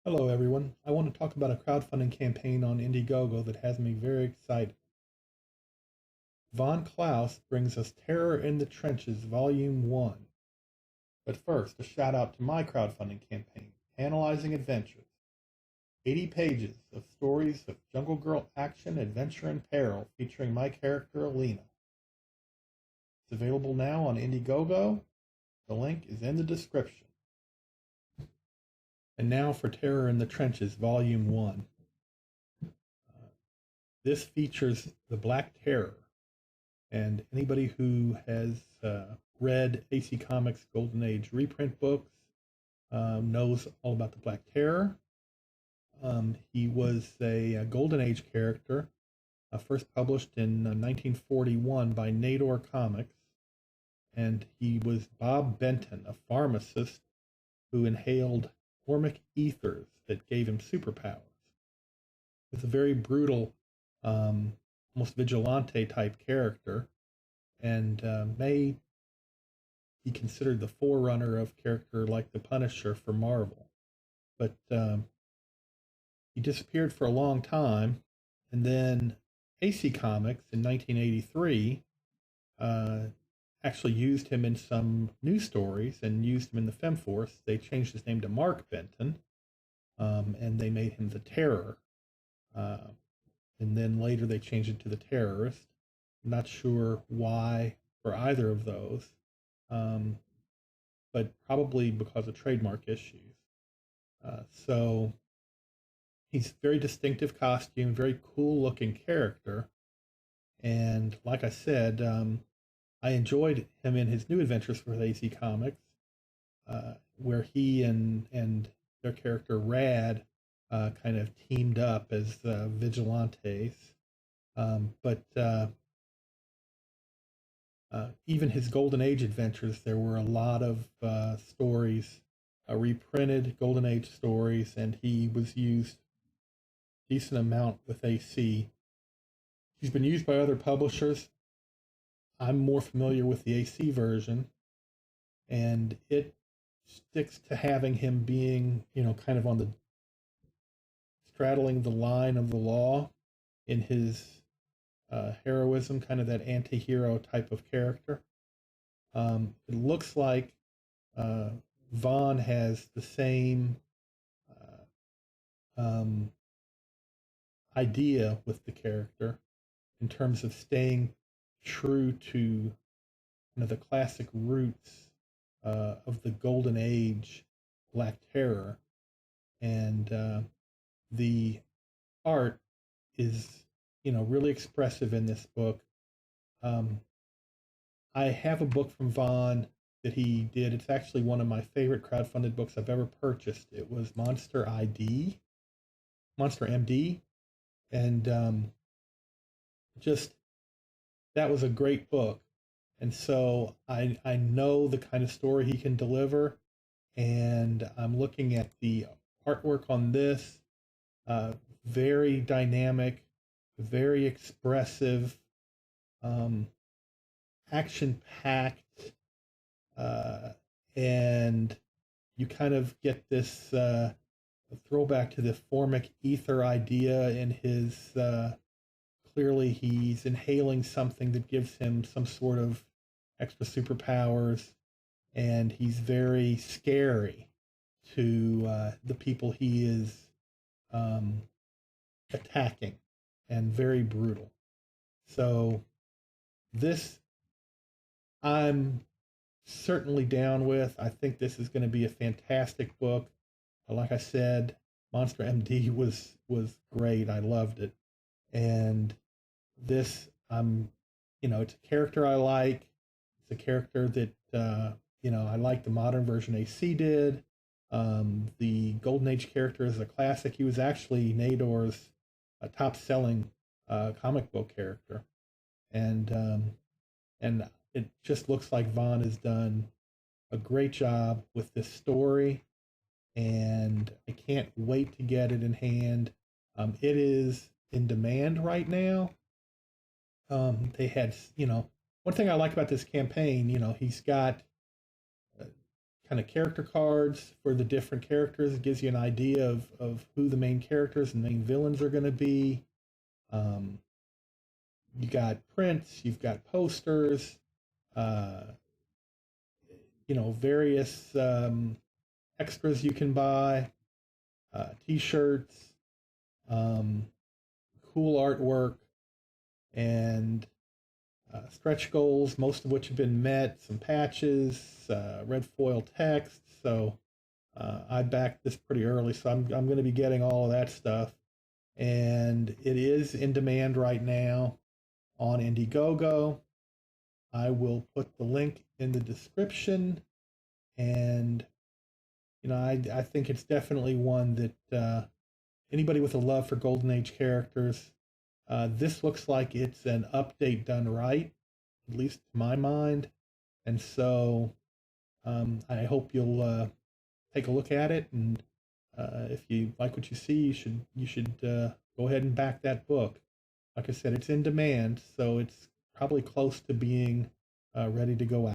Hello, everyone. I want to talk about a crowdfunding campaign on Indiegogo that has me very excited. Von Klaus brings us Terror in the Trenches, Volume 1. But first, a shout out to my crowdfunding campaign, Analyzing Adventures. 80 pages of stories of Jungle Girl action, adventure, and peril featuring my character, Alina. It's available now on Indiegogo. The link is in the description. And now for Terror in the Trenches, Volume 1. This features the Black Terror, and anybody who has read AC Comics Golden Age reprint books knows all about the Black Terror. He was a Golden Age character, first published in 1941 by Nador Comics, and he was Bob Benton, a pharmacist who inhaled formic ethers that gave him superpowers. It's a very brutal, almost vigilante type character, and may be considered the forerunner of character like the Punisher for Marvel. But he disappeared for a long time, and then AC Comics in 1983 actually used him in some news stories and used him in the Femforce. They changed his name to Mark Benton, and they made him the Terror. And then later they changed it to the Terrorist. I'm not sure why for either of those, but probably because of trademark issues. So he's very distinctive costume, very cool looking character. And like I said, I enjoyed him in his new adventures with AC Comics, where he and their character Rad kind of teamed up as vigilantes. But even his Golden Age adventures, there were a lot of stories, reprinted Golden Age stories, and he was used a decent amount with AC. He's been used by other publishers. I'm more familiar with the AC version, and it sticks to having him being, kind of on the straddling the line of the law in his heroism, kind of that anti-hero type of character. It looks like Vaughn has the same idea with the character in terms of staying true to the classic roots of the Golden Age Black Terror. And the art is, really expressive in this book. I have a book from Vaughn that he did. It's actually one of my favorite crowdfunded books I've ever purchased. It was Monster MD, and just that was a great book. And so I know the kind of story he can deliver, and I'm looking at the artwork on this. Very dynamic, very expressive, action-packed, and you kind of get this throwback to the formic ether idea in his. Clearly, he's inhaling something that gives him some sort of extra superpowers, and he's very scary to the people he is attacking, and very brutal. So this I'm certainly down with. I think this is going to be a fantastic book. Like I said, Monster MD was great. I loved it. And this it's a character I like. It's a character that I like the modern version AC did. The Golden Age character is a classic. He was actually Nador's top-selling comic book character, and it just looks like Vaughn has done a great job with this story, and I can't wait to get it in hand. It is in demand right now. They had, one thing I like about this campaign, he's got kind of character cards for the different characters. It gives you an idea of who the main characters and main villains are going to be. Um, you got prints, you've got posters, uh, various extras you can buy, t-shirts, um, cool artwork, and stretch goals, most of which have been met, some patches, red foil text. So I backed this pretty early, so I'm going to be getting all of that stuff. And it is in demand right now on Indiegogo. I will put the link in the description. And, I think it's definitely one that anybody with a love for Golden Age characters, this looks like it's an update done right, at least to my mind. And so I hope you'll take a look at it. And if you like what you see, you should go ahead and back that book. Like I said, it's in demand, so it's probably close to being ready to go out.